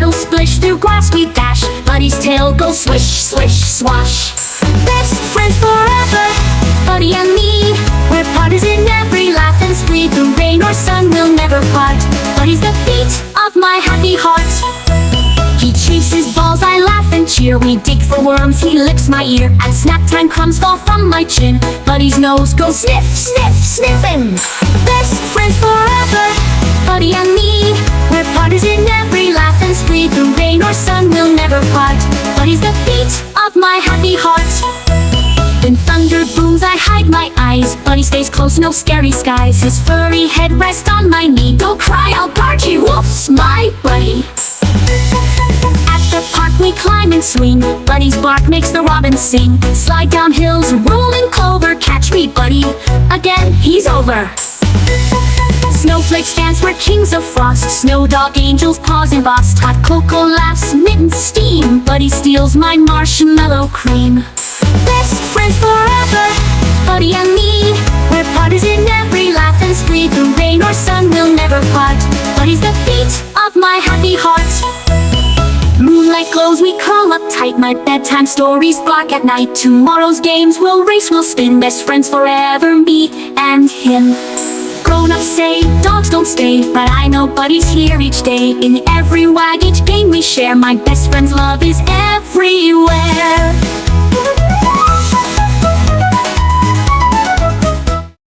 wheels splish, through grass we dash. Buddy's tail goes swish, swish, swash. Best friends forever, Buddy and me. We're partners in every laugh and spree. Through rain or sun we'll never part. Buddy's the beat of my happy heart. He chases balls, I laugh and cheer. We dig for worms, he licks my ear. And snack time crumbs fall from my chin. Buddy's nose goes sniff, sniff, sniffing. Best friends forever, Buddy and me. We're partners in every laugh and spree. Through rain or sun we'll never part. Buddy's the beat of my happy heart. When thunder booms I hide my eyes. Buddy stays close, no scary skies. His furry head rests on my knee. Don't cry, I'll guard you, woof's my buddy. At the park we climb and swing. Buddy's bark makes the robins sing. Slide down hills, rolling clover. Catch me, buddy, again he's over. Snowflakes dance, we're kings of frost. Snow dog, angels, paws embossed. Hot cocoa laughs, mittens steam. Buddy steals my marshmallow cream. Best friends forever, Buddy and me. We're partners in every laugh and spree. Through rain or sun we'll never part. Buddy's the beat of my happy heart. Moonlight glows, we curl up tight. My bedtime stories bark at night. Tomorrow's games we'll race, we'll spin. Best friends forever, me and him. Grown-ups say dogs don't stay, but I know Buddy's here each day. In every wag, each game we share. My best friend's love is everywhere.